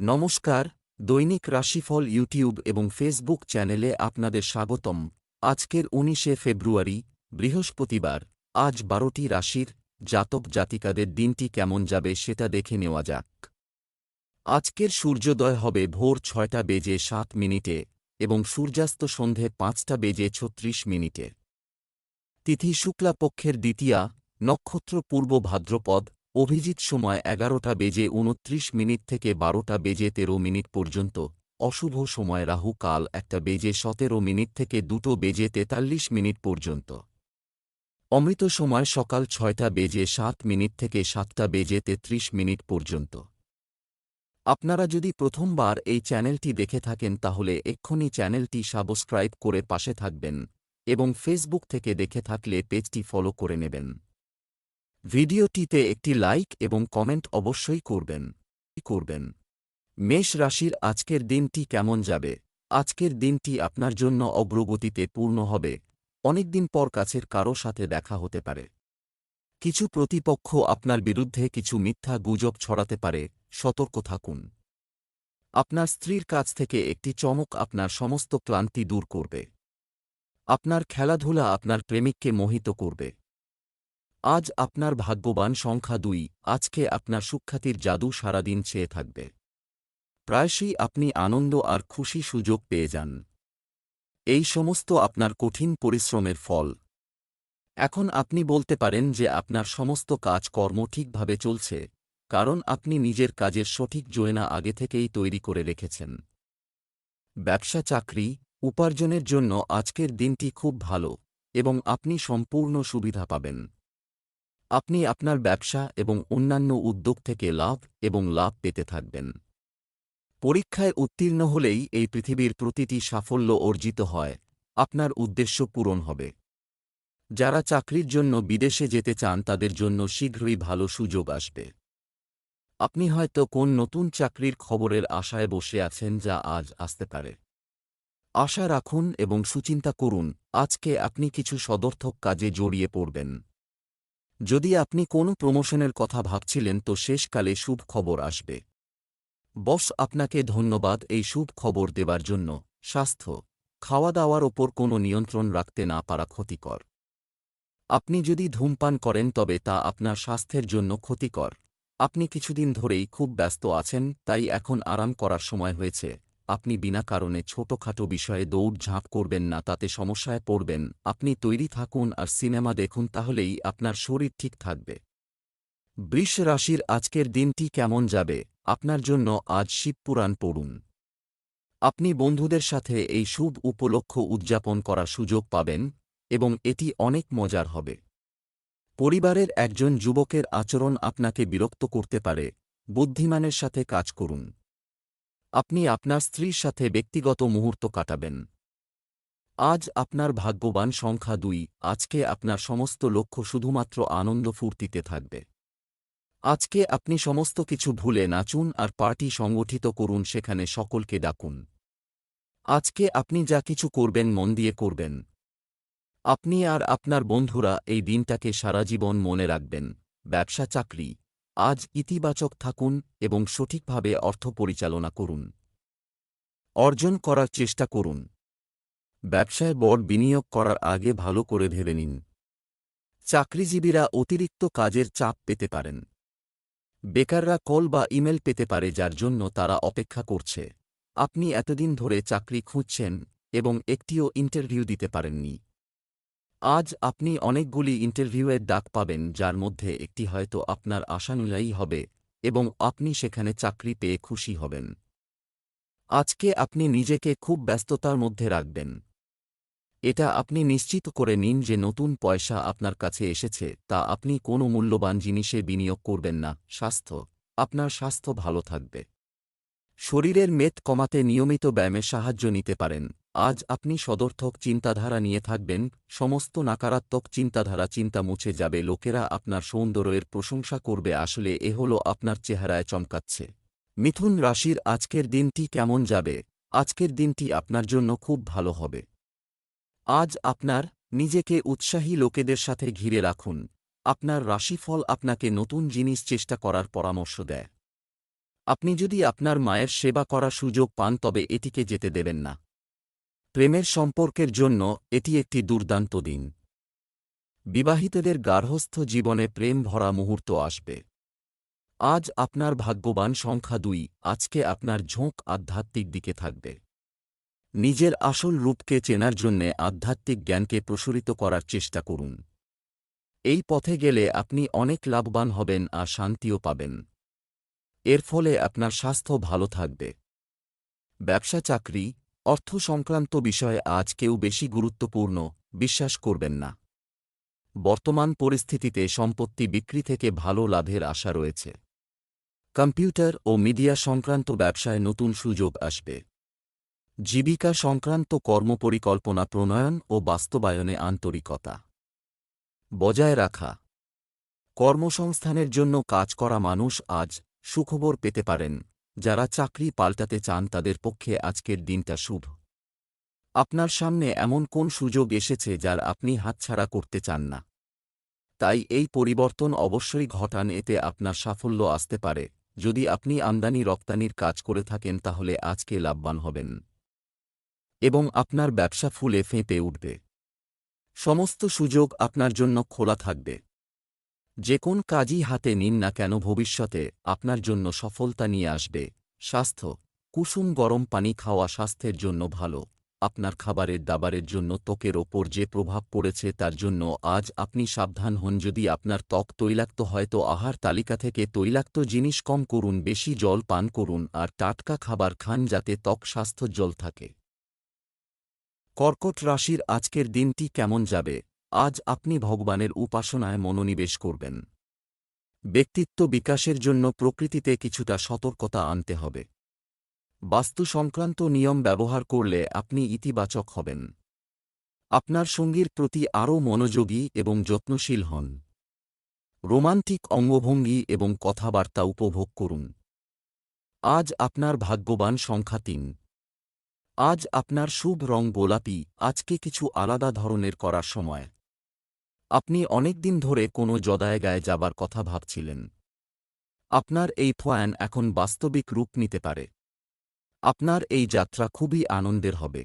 নমস্কার, দৈনিক রাশিফল ইউটিউব এবং ফেসবুক চ্যানেলে আপনাদের স্বাগতম। আজকের ১৯শে ফেব্রুয়ারি, বৃহস্পতিবার। আজ ১২টি রাশির জাতক জাতিকাদের দিনটি কেমন যাবে সেটা দেখে নেওয়া যাক। আজকের সূর্যোদয় হবে ভোর ৬টা বেজে ৭ মিনিটে এবং সূর্যাস্ত সন্ধে ৫টা বেজে ৩৬ মিনিটে। তিথি শুক্লাপক্ষের দ্বিতীয়া, নক্ষত্র পূর্ব ভাদ্রপদ, অভিজিৎ সময় ১১টা বেজে ২৯ মিনিট থেকে ১২টা বেজে ১৩ মিনিট পর্যন্ত, অশুভ সময় রাহু কাল ১টা বেজে ১৭ মিনিট থেকে ২টো বেজে ৪৩ মিনিট পর্যন্ত। অমৃত সময় সকাল ৬টা বেজে ৭ মিনিট থেকে ৭টা বেজে ৩৩ মিনিট পর্যন্ত। আপনারা যদি প্রথমবার এই চ্যানেলটি দেখে থাকেন তাহলে এক্ষুনি চ্যানেলটি সাবস্ক্রাইব করে পাশে থাকবেন এবং ফেসবুক থেকে দেখে থাকলে পেজটি ফলো করে নেবেন। ভিডিওটিতে একটি লাইক এবং কমেন্ট অবশ্যই করবেন। মেষ রাশির আজকের দিনটি কেমন যাবে? আজকের দিনটি আপনার জন্য অগ্রগতিতে পূর্ণ হবে। অনেকদিন পর কাছের কারো সাথে দেখা হতে পারে। কিছু প্রতিপক্ষ আপনার বিরুদ্ধে কিছু মিথ্যা গুজব ছড়াতে পারে, সতর্ক থাকুন। আপনার স্ত্রীর কাছ থেকে একটি চমক আপনার সমস্ত ক্লান্তি দূর করবে। আপনার খেলাধুলা আপনার প্রেমিককে মোহিত করবে। আজ আপনার ভাগ্যবান সংখ্যা ২। আজকে আপনার সুখ্যাতির জাদু সারাদিন চেয়ে থাকবে। প্রায়শই আপনি আনন্দ আর খুশি সুযোগ পেয়ে যান। এই সমস্ত আপনার কঠিন পরিশ্রমের ফল। এখন আপনি বলতে পারেন যে আপনার সমস্ত কাজকর্ম ঠিকভাবে চলছে, কারণ আপনি নিজের কাজের সঠিক যোজনা আগে থেকেই তৈরি করে রেখেছেন। ব্যবসা চাকরি, উপার্জনের জন্য আজকের দিনটি খুব ভালো এবং আপনি সম্পূর্ণ সুবিধা পাবেন। আপনি আপনার ব্যবসা এবং অন্যান্য উদ্যোগ থেকে লাভ পেতে থাকবেন। পরীক্ষায় উত্তীর্ণ হলেই এই পৃথিবীর প্রতিটি সাফল্য অর্জিত হয়, আপনার উদ্দেশ্য পূরণ হবে। যারা চাকরির জন্য বিদেশে যেতে চান তাদের জন্য শীঘ্রই ভালো সুযোগ আসবে। আপনি হয়তো কোন নতুন চাকরির খবরের আশায় বসে আছেন যা আজ আসতে পারে। আশা রাখুন এবং সুচিন্তা করুন, আজকে আপনি কিছু সদর্থক কাজে জড়িয়ে পড়বেন। যদি আপনি কোনো প্রমোশনের কথা ভাবছিলেন তো শেষকালে শুভ খবর আসবে। বস আপনাকে ধন্যবাদ এই শুভ খবর দেবার জন্য। স্বাস্থ্য, খাওয়া দাওয়ার ওপর কোনো নিয়ন্ত্রণ রাখতে না পারা ক্ষতিকর। আপনি যদি ধূমপান করেন তবে তা আপনার স্বাস্থ্যের জন্য ক্ষতিকর। আপনি কিছুদিন ধরেই খুব ব্যস্ত আছেন, তাই এখন আরাম করার সময় হয়েছে। আপনি বিনা কারণে ছোটখাটো বিষয়ে দৌড়ঝাঁপ করবেন না, তাতে সমস্যায় পড়বেন। আপনি তৈরি থাকুন আর সিনেমা দেখুন, তাহলেই আপনার শরীর ঠিক থাকবে। বৃষ রাশির আজকের দিনটি কেমন যাবে? আপনার জন্য আজ শিবপুরাণ পড়ুন। আপনি বন্ধুদের সাথে এই শুভ উপলক্ষ উদযাপন করার সুযোগ পাবেন এবং এটি অনেক মজার হবে। পরিবারের একজন যুবকের আচরণ আপনাকে বিরক্ত করতে পারে, বুদ্ধিমানের সাথে কাজ করুন। আপনি আপনার স্ত্রীর সাথে ব্যক্তিগত মুহূর্ত কাটাবেন। আজ আপনার ভাগ্যবান সংখ্যা ২। আজকে আপনার সমস্ত লক্ষ্য শুধুমাত্র আনন্দ ফুর্তিতে থাকবে। আজকে আপনি সমস্ত কিছু ভুলে নাচুন আর পার্টি সংগঠিত করুন, সেখানে সকলকে ডাকুন। আজকে আপনি যা কিছু করবেন মন দিয়ে করবেন। আপনি আর আপনার বন্ধুরা এই দিনটাকে সারাজীবন মনে রাখবেন। ব্যবসা চাকরি, আজ ইতিবাচক থাকুন এবং সঠিকভাবে অর্থ পরিচালনা করুন। অর্জন করার চেষ্টা করুন। ব্যবসায় বড় বিনিয়োগ করার আগে ভালো করে ভেবে নিন। চাকরিজীবীরা অতিরিক্ত কাজের চাপ পেতে পারেন। বেকাররা কল বা ইমেল পেতে পারে যার জন্য তারা অপেক্ষা করছে। আপনি এতদিন ধরে চাকরি খুঁজছেন এবং একটিও ইন্টারভিউ দিতে পারেননি। আজ আপনি অনেকগুলি ইন্টারভিউয়ের ডাক পাবেন, যার মধ্যে একটি হয়তো আপনার আশানুযায়ী হবে এবং আপনি সেখানে চাকরি পেয়ে খুশি হবেন। আজকে আপনি নিজেকে খুব ব্যস্ততার মধ্যে রাখবেন। এটা আপনি নিশ্চিত করে নিন যে নতুন পয়সা আপনার কাছে এসেছে, তা আপনি কোনো মূল্যবান জিনিসে বিনিয়োগ করবেন না। স্বাস্থ্য, আপনার স্বাস্থ্য ভালো থাকবে। শরীরের মেদ কমাতে নিয়মিত ব্যায়ামের সাহায্য নিতে পারেন। আজ আপনি সদর্থক চিন্তাধারা নিয়ে থাকবেন, সমস্ত নাকারাত্মক চিন্তা মুছে যাবে। লোকেরা আপনার সৌন্দর্যের প্রশংসা করবে, আসলে এ হলো আপনার চেহারায় চমকাচ্ছে। মিথুন রাশির আজকের দিনটি কেমন যাবে? আজকের দিনটি আপনার জন্য খুব ভালো হবে। আজ আপনার নিজেকে উৎসাহী লোকেদের সাথে ঘিরে রাখুন। আপনার রাশিফল আপনাকে নতুন জিনিস চেষ্টা করার পরামর্শ দেয়। আপনি যদি আপনার মায়ের সেবা করার সুযোগ পান তবে এটিকে যেতে দেবেন না। প্রেমের সম্পর্কের জন্য এটি একটি দুর্দান্ত দিন। বিবাহিতদের গার্হস্থ্য জীবনে প্রেম ভরা মুহূর্ত আসবে। আজ আপনার ভাগ্যবান সংখ্যা 2। আজকে আপনার ঝোঁক আধ্যাত্মিক দিকে থাকবে। নিজের আসল রূপকে চেনার জন্যে আধ্যাত্মিক জ্ঞানকে প্রসারিত করার চেষ্টা করুন। এই পথে গেলে আপনি অনেক লাভবান হবেন আর শান্তিও পাবেন। এর ফলে আপনার স্বাস্থ্য ভালো থাকবে। ব্যবসা, চাকরি, অর্থ সংক্রান্ত বিষয়ে আজ কেউ বেশি গুরুত্বপূর্ণ বিশ্বাস করবেন না। বর্তমান পরিস্থিতিতে সম্পত্তি বিক্রি থেকে ভালো লাভের আশা রয়েছে। কম্পিউটার ও মিডিয়া সংক্রান্ত ব্যবসায় নতুন সুযোগ আসবে। জীবিকা সংক্রান্ত কর্মপরিকল্পনা প্রণয়ন ও বাস্তবায়নে আন্তরিকতা বজায় রাখা। কর্মসংস্থানের জন্য কাজ করা মানুষ আজ সুখবর পেতে পারেন। যারা চাকরি পাল্টাতে চান তাদের পক্ষে আজকের দিনটা শুভ। আপনার সামনে এমন কোন সুযোগ এসেছে যার আপনি হাতছাড়া করতে চান না? তাই এই পরিবর্তন অবশ্যই ঘটান, এতে আপনার সাফল্য আসতে পারে। যদি আপনি আমদানি রপ্তানির কাজ করে থাকেন তাহলে আজকে লাভবান হবেন এবং আপনার ব্যবসা ফুলে ফেঁপে উঠবে। সমস্ত সুযোগ আপনার জন্য খোলা থাকবে। যে কোন কাজই হাতে নিন না কেন ভবিষ্যতে আপনার জন্য সফলতা নিয়ে আসবে। স্বাস্থ্য, কুসুম গরম পানি খাওয়া স্বাস্থ্যের জন্য ভালো। আপনার খাবারের দাবারের জন্য ত্বকের ওপর যে প্রভাব পড়েছে তার জন্য আজ আপনি সাবধান হন। যদি আপনার ত্বক তৈলাক্ত হয় তো আহার তালিকা থেকে তৈলাক্ত জিনিস কম করুন, বেশি জল পান করুন আর টাটকা খাবার খান যাতে ত্বক স্বাস্থ্যোজ্জ্বল থাকে। কর্কট রাশির আজকের দিনটি কেমন যাবে? আজ আপনি ভগবানের উপাসনায় মনোনিবেশ করবেন। ব্যক্তিত্ব বিকাশের জন্য প্রকৃতিতে কিছুটা সতর্কতা আনতে হবে। বাস্তু সংক্রান্ত নিয়ম ব্যবহার করলে আপনি ইতিবাচক হবেন। আপনার সঙ্গীর প্রতি আরও মনোযোগী এবং যত্নশীল হন। রোমান্টিক অঙ্গভঙ্গি এবং কথাবার্তা উপভোগ করুন। আজ আপনার ভাগ্যবান সংখ্যা 3। আজ আপনার শুভ রং গোলাপি। আজকে কিছু আলাদা ধরনের করার সময়। আপনি অনেকদিন ধরে কোনো জায়গায় যাবার কথা ভাবছিলেন। আপনার এই প্ল্যান এখন বাস্তবিক রূপ নিতে পারে। আপনার এই যাত্রা খুবই আনন্দের হবে।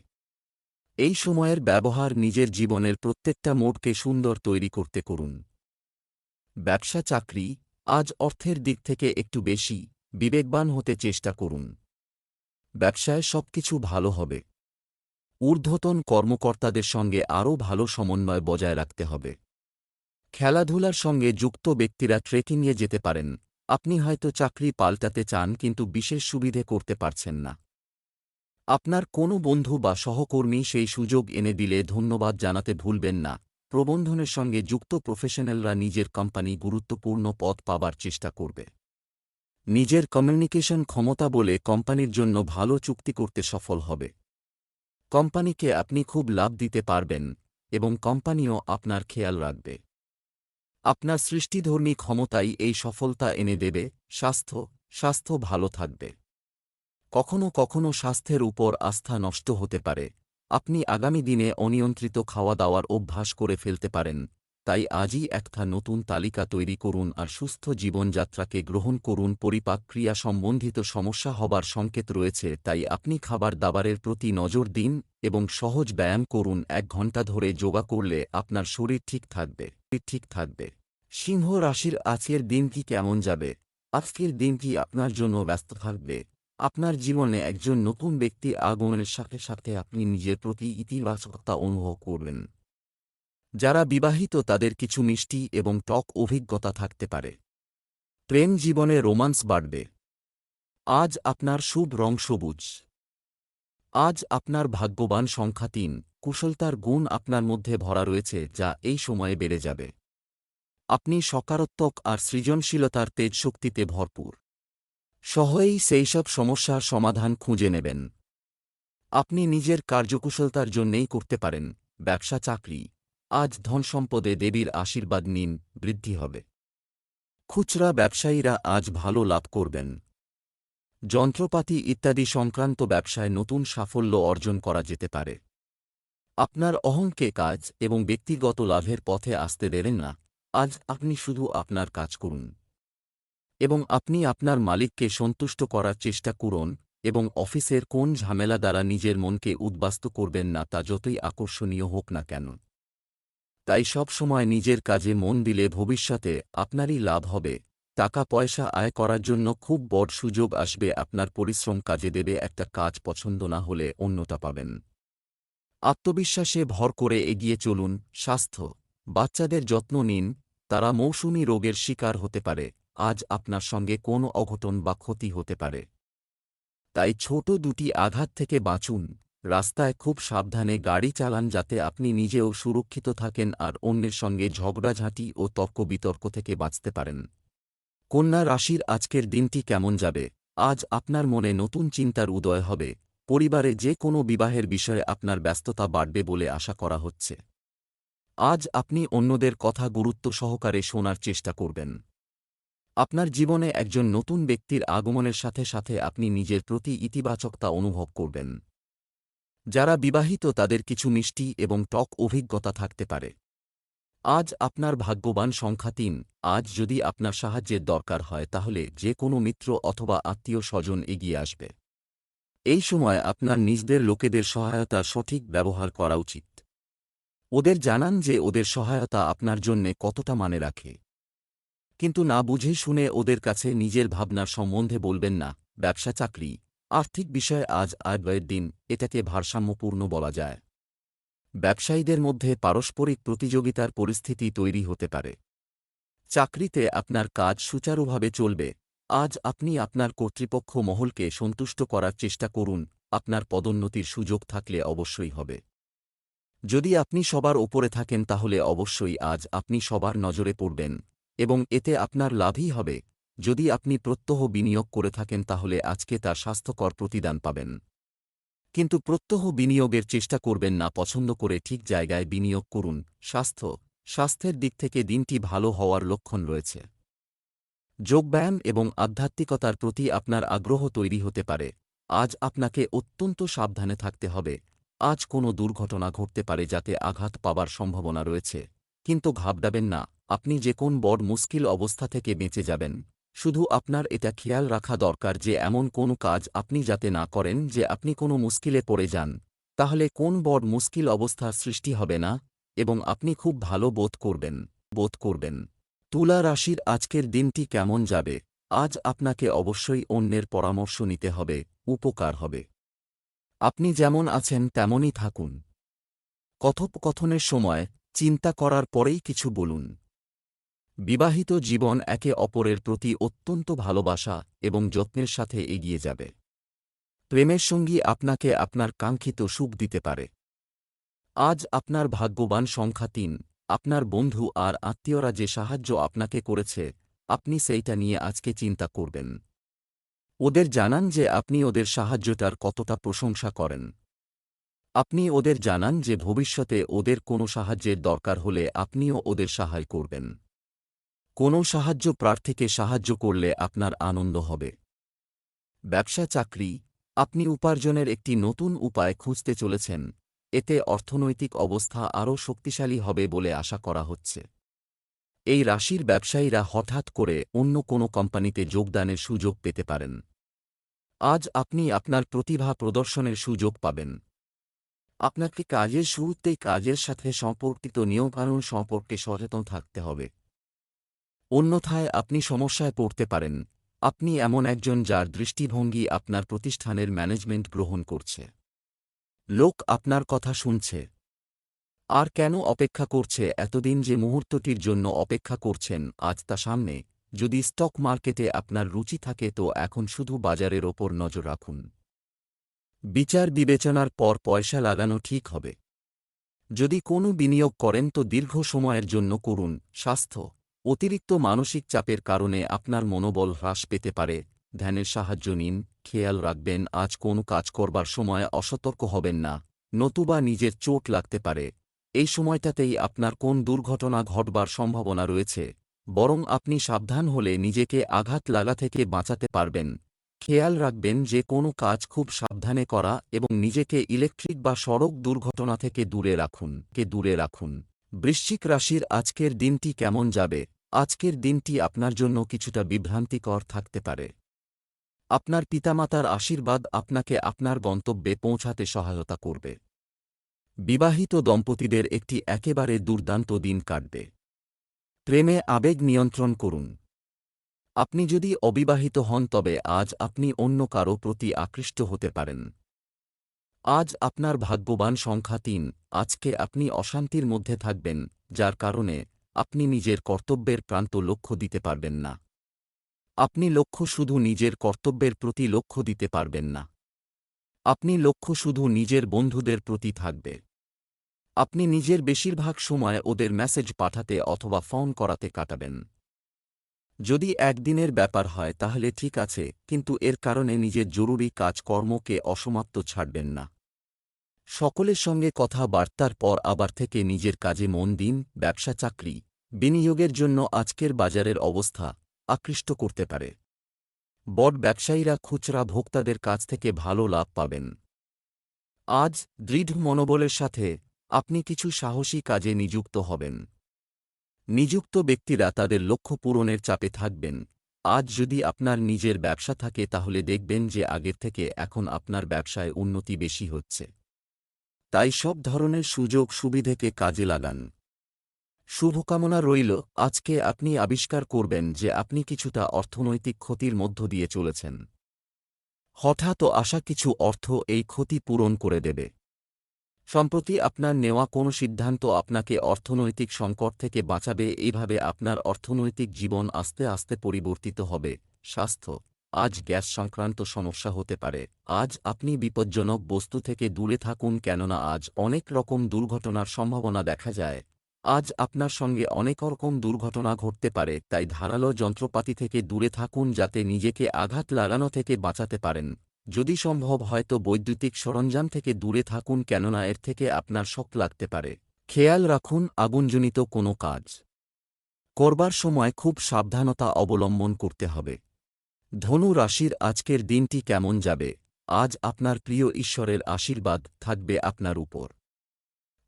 এই সময়ের ব্যবহার নিজের জীবনের প্রত্যেকটা মোড়কে সুন্দর তৈরি করতে করুন। ব্যবসা, চাকরি, আজ অর্থের দিক থেকে একটু বেশি বিবেকবান হতে চেষ্টা করুন। ব্যবসায় সবকিছু ভালো হবে। ঊর্ধ্বতন কর্মকর্তাদের সঙ্গে আরও ভালো সমন্বয় বজায় রাখতে হবে। খেলাধুলার সঙ্গে যুক্ত ব্যক্তিরা ট্রেকিংয়ে যেতে পারেন। আপনি হয়তো চাকরি পাল্টাতে চান কিন্তু বিশেষ সুবিধে করতে পারছেন না। আপনার কোনো বন্ধু বা সহকর্মী সেই সুযোগ এনে দিলে ধন্যবাদ জানাতে ভুলবেন না। প্রবন্ধনের সঙ্গে যুক্ত প্রফেশনালরা নিজের কোম্পানি গুরুত্বপূর্ণ পদ পাবার চেষ্টা করবে। নিজের কমিউনিকেশন ক্ষমতা বলে কোম্পানির জন্য ভালো চুক্তি করতে সফল হবে। কোম্পানিকে আপনি খুব লাভ দিতে পারবেন এবং কোম্পানিও আপনার খেয়াল রাখবে। আপনার সৃষ্টিধর্মী ক্ষমতাই এই সফলতা এনে দেবে। স্বাস্থ্য ভালো থাকবে। কখনো কখনো স্বাস্থ্যের উপর আস্থা নষ্ট হতে পারে। আপনি আগামী দিনে অনিয়ন্ত্রিত খাওয়া দাওয়ার অভ্যাস করে ফেলতে পারেন। তাই আজই একটা নতুন তালিকা তৈরি করুন আর সুস্থ জীবনযাত্রাকে গ্রহণ করুন। পরিপাক ক্রিয়া সম্বন্ধিত সমস্যা হবার সংকেত রয়েছে, তাই আপনি খাবার দাবারের প্রতি নজর দিন এবং সহজ ব্যায়াম করুন। 1 ঘণ্টা ধরে যোগা করলে আপনার শরীর ঠিক থাকবে। সিংহ রাশির আজকের দিনটি কেমন যাবে? আজকের দিনটি আপনার জন্য ব্যস্ত থাকবে। আপনার জীবনে একজন নতুন ব্যক্তি আগমনের সাথে সাথে আপনি নিজের প্রতি ইতিবাচকতা অনুভব করবেন। যারা বিবাহিত তাদের কিছু মিষ্টি এবং টক অভিজ্ঞতা থাকতে পারে। প্রেম জীবনে রোমান্স বাড়বে। আজ আপনার শুভ রং সবুজ। আজ আপনার ভাগ্যবান সংখ্যা 3। কুশলতার গুণ আপনার মধ্যে ভরা রয়েছে যা এই সময়ে বেড়ে যাবে। আপনি সকারাত্মক আর সৃজনশীলতার তেজশক্তিতে ভরপুর। সহজেই সেইসব সমস্যার সমাধান খুঁজে নেবেন। আপনি নিজের কার্যকুশলতার জন্যেই করতে পারেন। ব্যবসা, চাকরি, আজ ধনসম্পদে দেবীর আশীর্বাদ নিন, বৃদ্ধি হবে। খুচরা ব্যবসায়ীরা আজ ভালো লাভ করবেন। যন্ত্রপাতি ইত্যাদি সংক্রান্ত ব্যবসায় নতুন সাফল্য অর্জন করা যেতে পারে। আপনার অহংকে কাজ এবং ব্যক্তিগত লাভের পথে আসতে দেবেন না। আজ আপনি শুধু আপনার কাজ করুন। এবং আপনি আপনার মালিককে সন্তুষ্ট করার চেষ্টা করুন এবং অফিসের কোন ঝামেলা দ্বারা নিজের মনকে উদ্বাস্তু করবেন না তা যতই আকর্ষণীয় হোক না কেন। তাই সব সময় নিজের কাজে মন দিলে ভবিষ্যতে আপনারই লাভ হবে। টাকা পয়সা আয় করার জন্য খুব বড় সুযোগ আসবে, আপনার পরিশ্রম কাজে দেবে। একটা কাজ পছন্দ না হলে অন্যটা পাবেন। আত্মবিশ্বাসে ভর করে এগিয়ে চলুন। স্বাস্থ্য, বাচ্চাদের যত্ন নিন, তারা মৌসুমী রোগের শিকার হতে পারে। আজ আপনার সঙ্গে কোনো অঘটন বা ক্ষতি হতে পারে, তাই ছোট দুটি আঘাত থেকে বাঁচুন। রাস্তায় খুব সাবধানে গাড়ি চালান যাতে আপনি নিজেও সুরক্ষিত থাকেন আর অন্যের সঙ্গে ঝগড়াঝাঁটি ও তর্ক বিতর্ক থেকে বাঁচতে পারেন। কন্যা রাশির আজকের দিনটি কেমন যাবে? আজ আপনার মনে নতুন চিন্তার উদয় হবে। পরিবারে যে কোনো বিবাহের বিষয়ে আপনার ব্যস্ততা বাড়বে বলে আশা করা হচ্ছে। আজ আপনি অন্যদের কথা গুরুত্ব সহকারে শোনার চেষ্টা করবেন। আপনার জীবনে একজন নতুন ব্যক্তির আগমনের সাথে সাথে আপনি নিজের প্রতি ইতিবাচকতা অনুভব করবেন। যারা বিবাহিত তাদের কিছু মিষ্টি এবং টক অভিজ্ঞতা থাকতে পারে। আজ আপনার ভাগ্যবান সংখ্যা ৩। আজ যদি আপনার সাহায্যের দরকার হয় তাহলে যে কোনো মিত্র অথবা আত্মীয় স্বজন এগিয়ে আসবে। এই সময় আপনার নিজেদের লোকেদের সহায়তার সঠিক ব্যবহার করা উচিত। ওদের জানান যে ওদের সহায়তা আপনার জন্যে কতটা মানে রাখে, কিন্তু না বুঝে শুনে ওদের কাছে নিজের ভাবনার সম্বন্ধে বলবেন না। ব্যবসা চাকরি আর্থিক বিষয়ে আজ আয়-ব্যয়ের দিন, এটাকে ভারসাম্যপূর্ণ বলা যায়। ব্যবসায়ীদের মধ্যে পারস্পরিক প্রতিযোগিতার পরিস্থিতি তৈরি হতে পারে। চাকরিতে আপনার কাজ সুচারুভাবে চলবে। আজ আপনি আপনার কর্তৃপক্ষ মহলকে সন্তুষ্ট করার চেষ্টা করুন। আপনার পদোন্নতির সুযোগ থাকলে অবশ্যই হবে। যদি আপনি সবার ওপরে থাকেন তাহলে অবশ্যই আজ আপনি সবার নজরে পড়বেন এবং এতে আপনার লাভই হবে। যদি আপনি প্রত্যহ বিনিয়োগ করে থাকেন তাহলে আজকে তার স্বাস্থ্যকর প্রতিদান পাবেন। কিন্তু প্রত্যহ বিনিয়োগের চেষ্টা করবেন না, পছন্দ করে ঠিক জায়গায় বিনিয়োগ করুন। স্বাস্থ্যের দিক থেকে দিনটি ভালো হওয়ার লক্ষণ রয়েছে। যোগব্যায়াম এবং আধ্যাত্মিকতার প্রতি আপনার আগ্রহ তৈরি হতে পারে। আজ আপনাকে অত্যন্ত সাবধানে থাকতে হবে। আজ কোনো দুর্ঘটনা ঘটতে পারে যাতে আঘাত পাবার সম্ভাবনা রয়েছে, কিন্তু ঘাবড়াবেন না। আপনি যে কোন বড় মুশকিল অবস্থা থেকে বেঁচে যাবেন। শুধু আপনার এটা খেয়াল রাখা দরকার যে এমন কোনো কাজ আপনি যাতে না করেন যে আপনি কোনো মুশকিলে পড়ে যান, তাহলে কোন বড় মুশকিল অবস্থার সৃষ্টি হবে না এবং আপনি খুব ভালো বোধ করবেন। তুলা রাশির আজকের দিনটি কেমন যাবে? আজ আপনাকে অবশ্যই অন্যের পরামর্শ নিতে হবে, উপকার হবে। আপনি যেমন আছেন তেমনই থাকুন। কথোপকথনের সময় চিন্তা করার পরেই কিছু বলুন। বিবাহিত জীবন একে অপরের প্রতি অত্যন্ত ভালোবাসা এবং যত্নের সাথে এগিয়ে যাবে। প্রেমের সঙ্গী আপনাকে আপনার কাঙ্ক্ষিত সুখ দিতে পারে। আজ আপনার ভাগ্যবান সংখ্যা ৩। আপনার বন্ধু আর আত্মীয়রা যে সাহায্য আপনাকে করেছে, আপনি সেইটা নিয়ে আজকে চিন্তা করবেন। ওদের জানান যে আপনি ওদের সাহায্যটার কতটা প্রশংসা করেন। আপনি ওদের জানান যে ভবিষ্যতে ওদের কোনো সাহায্যের দরকার হলে আপনিও ওদের সাহায্য করবেন। কোনো সাহায্য প্রার্থীকে সাহায্য করলে আপনার আনন্দ হবে। ব্যবসা চাকরি আপনি উপার্জনের একটি নতুন উপায় খুঁজতে চলেছেন। এতে অর্থনৈতিক অবস্থা আরও শক্তিশালী হবে বলে আশা করা হচ্ছে। এই রাশির ব্যবসায়ীরা হঠাৎ করে অন্য কোনো কোম্পানিতে যোগদানের সুযোগ পেতে পারেন। আজ আপনি আপনার প্রতিভা প্রদর্শনের সুযোগ পাবেন। আপনাকে কাজের শুরুতেই কাজের সাথে সম্পর্কিত নিয়মকানুন সম্পর্কে সচেতন থাকতে হবে, অন্যথায় আপনি সমস্যায় পড়তে পারেন। আপনি এমন একজন যার দৃষ্টিভঙ্গি আপনার প্রতিষ্ঠানের ম্যানেজমেন্ট গ্রহণ করছে। লোক আপনার কথা শুনছে আর কেন অপেক্ষা করছে, এতদিন যে মুহূর্তটির জন্য অপেক্ষা করছেন আজ তা সামনে। যদি স্টক মার্কেটে আপনার রুচি থাকে তো এখন শুধু বাজারের ওপর নজর রাখুন। বিচার বিবেচনার পর পয়সা লাগানো ঠিক হবে। যদি কোনো বিনিয়োগ করেন তো দীর্ঘ সময়ের জন্য করুন। স্বাস্থ্য অতিরিক্ত মানসিক চাপের কারণে আপনার মনোবল হ্রাস পেতে পারে। ধ্যানের সাহায্য নিন। খেয়াল রাখবেন আজ কোনো কাজ করবার সময় অসতর্ক হবেন না, নতুবা নিজের চোট লাগতে পারে। এই সময়টাতেই আপনার কোন দুর্ঘটনা ঘটবার সম্ভাবনা রয়েছে, বরং আপনি সাবধান হলে নিজেকে আঘাত লাগা থেকে বাঁচাতে পারবেন। খেয়াল রাখবেন যে কোনো কাজ খুব সাবধানে করা এবং নিজেকে ইলেকট্রিক বা সড়ক দুর্ঘটনা থেকে দূরে রাখুন। বৃশ্চিক রাশির আজকের দিনটি কেমন যাবে? আজকের দিনটি আপনার জন্য কিছুটা বিভ্রান্তিকর থাকতে পারে। আপনার পিতামাতার আশীর্বাদ আপনাকে আপনার গন্তব্যে পৌঁছাতে সহায়তা করবে। বিবাহিত দম্পতিদের একটি একেবারে দুর্দান্ত দিন কাটবে। প্রেমে আবেগ নিয়ন্ত্রণ করুন। আপনি যদি অবিবাহিত হন তবে আজ আপনি অন্য কারো প্রতি আকৃষ্ট হতে পারেন। আজ আপনার ভাগ্যবান সংখ্যা ৩। আজকে আপনি অশান্তির মধ্যে থাকবেন, যার কারণে আপনি নিজের কর্তব্যের প্রান্ত লক্ষ্য দিতে পারবেন না। আপনি লক্ষ্য শুধু নিজের কর্তব্যের প্রতি লক্ষ্য দিতে পারবেন না। আপনি লক্ষ্য শুধু নিজের বন্ধুদের প্রতি থাকবে। আপনি নিজের বেশিরভাগ সময় ওদের মেসেজ পাঠাতে অথবা ফোন করাতে কাটাবেন। যদি একদিনের ব্যাপার হয় তাহলে ঠিক আছে, কিন্তু এর কারণে নিজের জরুরি কাজকর্মকে অসমাপ্ত ছাড়বেন না। সকলের সঙ্গে কথাবার্তার পর আবার থেকে নিজের কাজে মন দিন। ব্যবসা চাকরি, বিনিয়োগের জন্য আজকের বাজারের অবস্থা আকৃষ্ট করতে পারে। বড় ব্যবসায়ীরা খুচরা ভোক্তাদের কাছ থেকে ভালো লাভ পাবেন। আজ দৃঢ় মনোবলের সাথে আপনি কিছু সাহসী কাজে নিযুক্ত হবেন। নিযুক্ত ব্যক্তিরা তাদের লক্ষ্য পূরণের চাপে থাকবেন। আজ যদি আপনার নিজের ব্যবসা থাকে তাহলে দেখবেন যে আগের থেকে এখন আপনার ব্যবসায় উন্নতি বেশি হচ্ছে। তাই সব ধরনের সুযোগ সুবিধেকে কাজে লাগান। শুভকামনা রইল। আজকে আপনি আবিষ্কার করবেন যে আপনি কিছুটা অর্থনৈতিক ক্ষতির মধ্য দিয়ে চলেছেন। হঠাৎ আসা কিছু অর্থ এই ক্ষতি পূরণ করে দেবে। সম্প্রতি আপনার নেওয়া কোনো সিদ্ধান্ত আপনাকে অর্থনৈতিক সংকট থেকে বাঁচাবে। এইভাবে আপনার অর্থনৈতিক জীবন আস্তে আস্তে পরিবর্তিত হবে। স্বাস্থ্য, আজ গ্যাস সংক্রান্ত সমস্যা হতে পারে। আজ আপনি বিপজ্জনক বস্তু থেকে দূরে থাকুন, কেননা আজ অনেক রকম দুর্ঘটনার সম্ভাবনা দেখা যায়। আজ আপনার সঙ্গে অনেক রকম দুর্ঘটনা ঘটতে পারে, তাই ধারালো যন্ত্রপাতি থেকে দূরে থাকুন যাতে নিজেকে আঘাত লাগানো থেকে বাঁচাতে পারেন। যদি সম্ভব হয় তো বৈদ্যুতিক সরঞ্জাম থেকে দূরে থাকুন, কেননা এর থেকে আপনার শক লাগতে পারে। খেয়াল রাখুন, আগুনজনিত কোনো কাজ করবার সময় খুব সাবধানতা অবলম্বন করতে হবে। ধনু রাশির আজকের দিনটি কেমন যাবে? আজ আপনার প্রিয় ঈশ্বরের আশীর্বাদ থাকবে আপনার উপর।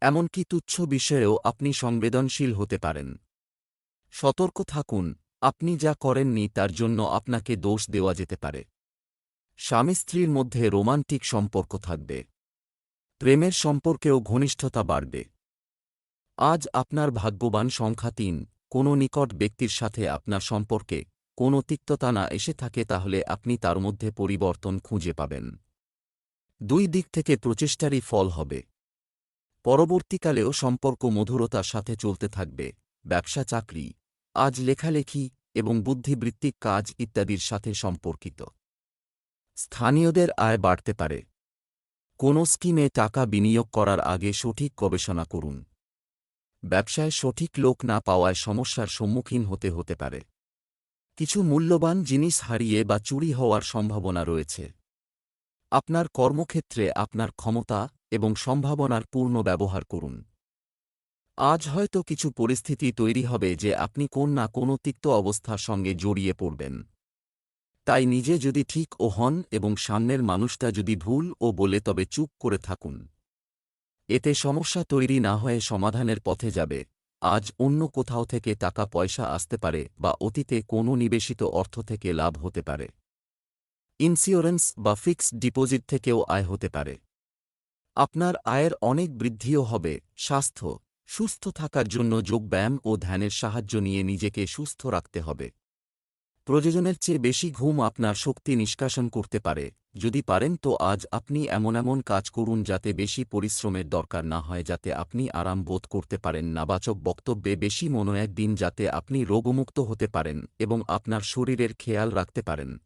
এমনকি তুচ্ছ বিষয়েও আপনি সংবেদনশীল হতে পারেন। সতর্ক থাকুন, আপনি যা করেননি তার জন্য আপনাকে দোষ দেওয়া যেতে পারে। স্বামী স্ত্রীর মধ্যে রোমান্টিক সম্পর্ক থাকবে। প্রেমের সম্পর্কেও ঘনিষ্ঠতা বাড়বে। আজ আপনার ভাগ্যবান সংখ্যা ৩। কোনো নিকট ব্যক্তির সাথে আপনার সম্পর্কে কোনো তিক্ততা না এসে থাকে তাহলে আপনি তার মধ্যে পরিবর্তন খুঁজে পাবেন। দুই দিক থেকে প্রচেষ্টারই ফল হবে। পরবর্তীকালেও সম্পর্ক মধুরতার সাথে চলতে থাকবে। ব্যবসা চাকরি, আজ লেখালেখি এবং বুদ্ধিবৃত্তিক কাজ ইত্যাদির সাথে সম্পর্কিত। স্থানীয়দের আয় বাড়তে পারে। কোনো স্কিমে টাকা বিনিয়োগ করার আগে সঠিক গবেষণা করুন। ব্যবসায় সঠিক লোক না পাওয়ায় সমস্যার সম্মুখীন হতে পারে। কিছু মূল্যবান জিনিস হারিয়ে বা চুরি হওয়ার সম্ভাবনা রয়েছে। আপনার কর্মক্ষেত্রে আপনার ক্ষমতা এবং সম্ভাবনার পূর্ণ ব্যবহার করুন। আজ হয়তো কিছু পরিস্থিতি তৈরি হবে যে আপনি কোন না কোনো তিক্ত অবস্থার সঙ্গে জড়িয়ে পড়বেন। তাই নিজে যদি ঠিক ও হন এবং সামনের মানুষটা যদি ভুল ও বলে তবে চুপ করে থাকুন। এতে সমস্যা তৈরি না হয়ে সমাধানের পথে যাবে। আজ অন্য কোথাও থেকে টাকা পয়সা আসতে পারে বা অতীতে কোনো নিবেশিত অর্থ থেকে লাভ হতে পারে। ইন্স্যুরেন্স বা ফিক্সড ডিপোজিট থেকেও আয় হতে পারে। আপনার আয়ের অনেক বৃদ্ধিও হবে। স্বাস্থ্য, সুস্থ থাকার জন্য যোগব্যায়াম ও ধ্যানের সাহায্য নিয়ে নিজেকে সুস্থ রাখতে হবে। প্রয়োজনের চেয়ে বেশি ঘুম আপনার শক্তি নিষ্কাশন করতে পারে। যদি পারেন তো আজ আপনি এমন কাজ করুন যাতে বেশি পরিশ্রমের দরকার না হয়, যাতে আপনি আরাম বোধ করতে পারেন। নাবাচক বক্তব্যে বেশি মনোযোগ দিন যাতে আপনি রোগমুক্ত হতে পারেন এবং আপনার শরীরের খেয়াল রাখতে পারেন।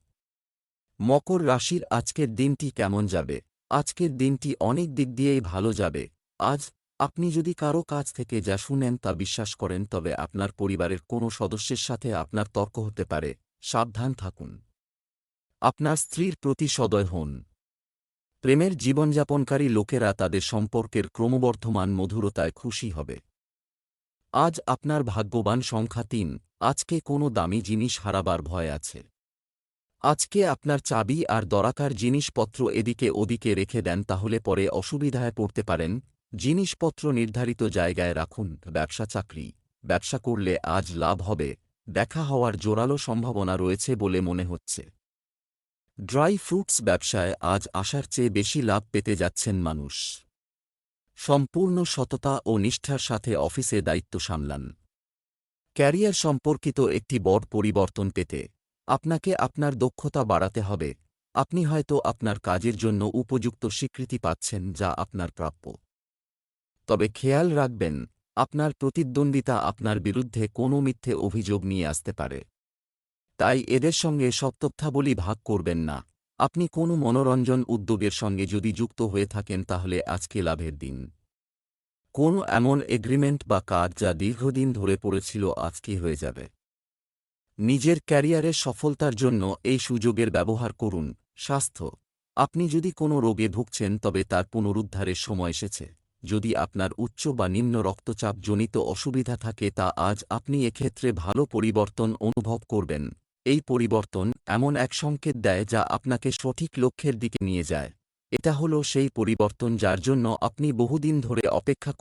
মকর রাশির আজকের দিনটি কেমন যাবে? আজকের দিনটি অনেক দিক দিয়েই ভালো যাবে। আজ আপনি যদি কারো কাছ থেকে যা শুনেন তা বিশ্বাস করেন তবে আপনার পরিবারের কোনো সদস্যের সাথে আপনার তর্ক হতে পারে। সাবধান থাকুন। আপনার স্ত্রীর প্রতি সদয় হন। প্রেমের জীবনযাপনকারী লোকেরা তাদের সম্পর্কের ক্রমবর্ধমান মধুরতায় খুশি হবে। আজ আপনার ভাগ্যবান সংখ্যা ৩। আজকে কোনো দামি জিনিস হারাবার ভয় আছে। আজকে আপনার চাবি আর দরকার জিনিসপত্র এদিকে ওদিকে রেখে দেন, তাহলে পরে অসুবিধায় পড়তে পারেন। জিনিসপত্র নির্ধারিত জায়গায় রাখুন। ব্যবসা চাকরি, ব্যবসা করলে আজ লাভ হবে। দেখা হওয়ার জোরালো সম্ভাবনা রয়েছে বলে মনে হচ্ছে। ড্রাই ফ্রুটস ব্যবসায় আজ আশার চেয়ে বেশি লাভ পেতে যাচ্ছেন মানুষ। সম্পূর্ণ সততা ও নিষ্ঠার সাথে অফিসে দায়িত্ব সামলান। ক্যারিয়ার সম্পর্কিত একটি বড় পরিবর্তন পেতে আপনাকে আপনার দক্ষতা বাড়াতে হবে। আপনি হয়তো আপনার কাজের জন্য উপযুক্ত স্বীকৃতি পাচ্ছেন যা আপনার প্রাপ্য। তবে খেয়াল রাখবেন, আপনার প্রতিদ্বন্দ্বিতা আপনার বিরুদ্ধে কোনো মিথ্যে অভিযোগ নিয়ে আসতে পারে। তাই এদের সঙ্গে সব তথ্যাবলী ভাগ করবেন না। আপনি কোনো মনোরঞ্জন উদ্যোগের সঙ্গে যদি যুক্ত হয়ে থাকেন তাহলে আজকে লাভের দিন। কোনো এমন এগ্রিমেন্ট বা কাজ যা দীর্ঘদিন ধরে পড়েছিল আজকে হয়ে যাবে। নিজের ক্যারিয়ারের সফলতার জন্য এই সুযোগের ব্যবহার করুন। স্বাস্থ্য, আপনি যদি কোনো রোগে ভুগছেন তবে তার পুনরুদ্ধারের সময় এসেছে। যদি আপনার উচ্চ বা নিম্ন রক্তচাপ জনিত অসুবিধা থাকে তা আজ আপনি এক্ষেত্রে ভালো পরিবর্তন অনুভব করবেন। এই পরিবর্তন এমন এক সংকেত দেয় যা আপনাকে সঠিক লক্ষ্যের দিকে নিয়ে যায়। এটা হলো সেই পরিবর্তন যার জন্য আপনি বহুদিন ধরে অপেক্ষা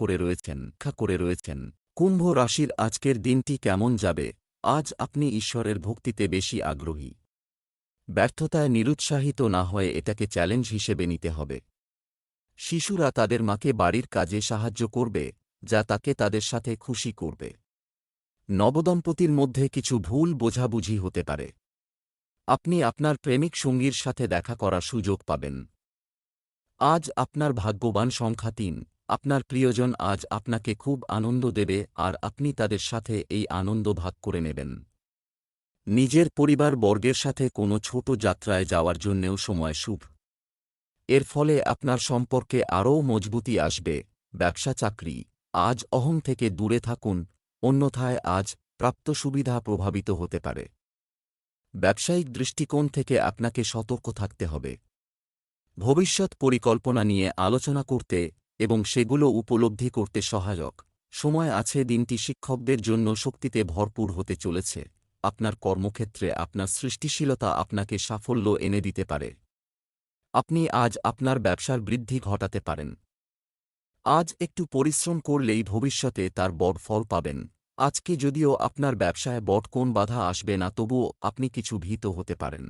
করে রয়েছেন। কুম্ভ রাশির আজকের দিনটি কেমন যাবে? আজ আপনি ঈশ্বরের ভক্তিতে বেশি আগ্রহী। ব্যর্থতায় নিরুৎসাহিত না হয়ে এটাকে চ্যালেঞ্জ হিসেবে নিতে হবে। শিশুরা তাদের মাকে বাড়ির কাজে সাহায্য করবে, যা তাকে তাদের সাথে খুশি করবে। নবদম্পতির মধ্যে কিছু ভুল বোঝাবুঝি হতে পারে। আপনি আপনার প্রেমিক সঙ্গীর সাথে দেখা করার সুযোগ পাবেন। আজ আপনার ভাগ্যবান সংখ্যা ৩। আপনার প্রিয়জন আজ আপনাকে খুব আনন্দ দেবে আর আপনি তাদের সাথে এই আনন্দ ভাগ করে নেবেন। নিজের পরিবার বর্গের সাথে কোনো ছোট যাত্রায় যাওয়ার জন্যেও সময় শুভ। এর ফলে আপনার সম্পর্কে আরও মজবুতি আসবে। ব্যবসা চাকরি, আজ অহং থেকে দূরে থাকুন, অন্যথায় আজ প্রাপ্ত সুবিধা প্রভাবিত হতে পারে। ব্যবসায়িক দৃষ্টিকোণ থেকে আপনাকে সতর্ক থাকতে হবে। ভবিষ্যৎ পরিকল্পনা নিয়ে আলোচনা করতে এবং সেগুলো উপলব্ধি করতে সহায়ক সময় আছে। দিনটি শিক্ষকদের জন্য শক্তিতে ভরপুর হতে চলেছে। আপনার কর্মক্ষেত্রে আপনার সৃষ্টিশীলতা আপনাকে সাফল্য এনে দিতে পারে। আপনি আজ আপনার ব্যবসার বৃদ্ধি ঘটাতে পারেন। আজ একটু পরিশ্রম করলেই ভবিষ্যতে তার বড় ফল পাবেন। আজকে যদিও আপনার ব্যবসায় বড় কোন বাধা আসবে না, তবুও আপনি কিছু ভীত হতে পারেন।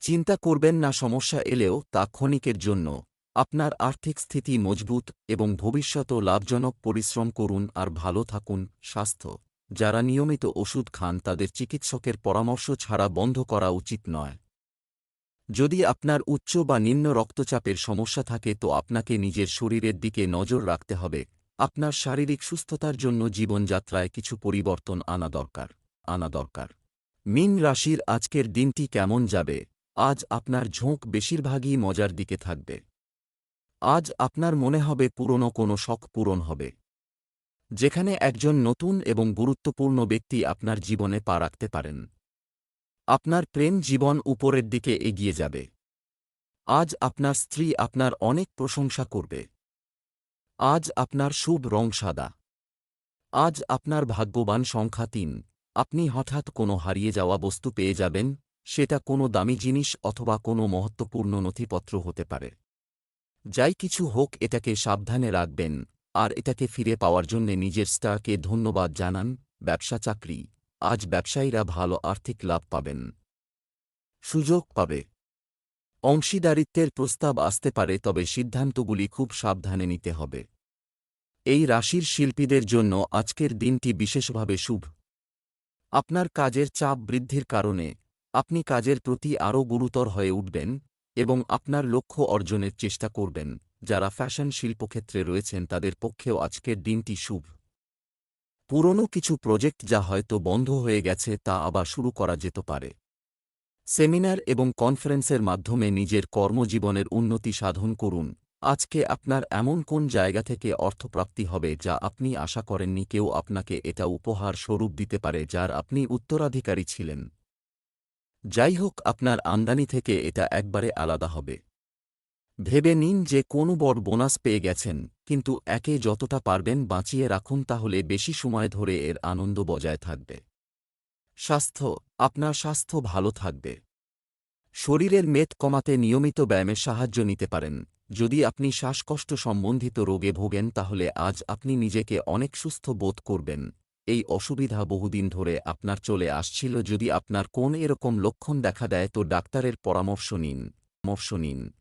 চিন্তা করবেন না, সমস্যা এলেও তা ক্ষণিকের জন্য। আপনার আর্থিক স্থিতি মজবুত এবং ভবিষ্যতও লাভজনক। পরিশ্রম করুন আর ভালো থাকুন। স্বাস্থ্য, যারা নিয়মিত ওষুধ খান তাদের চিকিৎসকের পরামর্শ ছাড়া বন্ধ করা উচিত নয়। যদি আপনার উচ্চ বা নিম্ন রক্তচাপের সমস্যা থাকে তো আপনাকে নিজের শরীরের দিকে নজর রাখতে হবে। আপনার শারীরিক সুস্থতার জন্য জীবনযাত্রায় কিছু পরিবর্তন আনা দরকার। মীন রাশির আজকের দিনটি কেমন যাবে? আজ আপনার ঝোঁক বেশিরভাগই মজার দিকে থাকবে। আজ আপনার মনে হবে পুরনো কোনো শখ পূরণ হবে। যেখানে একজন নতুন এবং গুরুত্বপূর্ণ ব্যক্তি আপনার জীবনে পা রাখতে পারেন। আপনার প্রেম জীবন উপরের দিকে এগিয়ে যাবে। আজ আপনার স্ত্রী আপনার অনেক প্রশংসা করবে। আজ আপনার শুভ রং সাদা। আজ আপনার ভাগ্যবান সংখ্যা ৩। আপনি হঠাৎ কোনো হারিয়ে যাওয়া বস্তু পেয়ে যাবেন। সেটা কোনো দামি জিনিস অথবা কোনো মহত্বপূর্ণ নথিপত্র হতে পারে। যাই কিছু হোক, এটাকে সাবধানে রাখবেন আর এটাকে ফিরে পাওয়ার জন্যে নিজের স্টারকে ধন্যবাদ জানান। ব্যবসা চাকরি, আজ ব্যবসায়ীরা ভালো আর্থিক লাভ পাবেন। সুযোগ পাবে। অংশীদারিত্বের প্রস্তাব আসতে পারে, তবে সিদ্ধান্তগুলি খুব সাবধানে নিতে হবে। এই রাশির শিল্পীদের জন্য আজকের দিনটি বিশেষভাবে শুভ। আপনার কাজের চাপ বৃদ্ধির কারণে আপনি কাজের প্রতি আরও গুরুতর হয়ে উঠবেন এবং আপনার লক্ষ্য অর্জনের চেষ্টা করবেন। যারা ফ্যাশন শিল্পক্ষেত্রে রয়েছেন তাদের পক্ষেও আজকের দিনটি শুভ। পুরনো কিছু প্রজেক্ট যা হয়তো বন্ধ হয়ে গেছে তা আবার শুরু করা যেতে পারে। সেমিনার এবং কনফারেন্সের মাধ্যমে নিজের কর্মজীবনের উন্নতি সাধন করুন। আজকে আপনার এমন কোন জায়গা থেকে অর্থপ্রাপ্তি হবে যা আপনি আশা করেননি। কেউ আপনাকে এটা উপহার স্বরূপ দিতে পারে যার আপনি উত্তরাধিকারী ছিলেন। যাই হোক, আপনার আমদানি থেকে এটা একবারে আলাদা হবে। ভেবে নিন যে কোনো বড় বোনাস পেয়ে গেছেন, কিন্তু একে যতটা পারবেন বাঁচিয়ে রাখুন, তাহলে বেশি সময় ধরে এর আনন্দ বজায় থাকবে। স্বাস্থ্য, আপনার স্বাস্থ্য ভালো থাকবে। শরীরের মেদ কমাতে নিয়মিত ব্যায়ামের সাহায্য নিতে পারেন। যদি আপনি শ্বাসকষ্ট সম্বন্ধিত রোগে ভোগেন তাহলে আজ আপনি নিজেকে অনেক সুস্থ বোধ করবেন। এই অসুবিধা বহুদিন ধরে আপনার চলে আসছিল। যদি আপনার কোন এরকম লক্ষণ দেখা দেয় তো ডাক্তারের পরামর্শ নিন।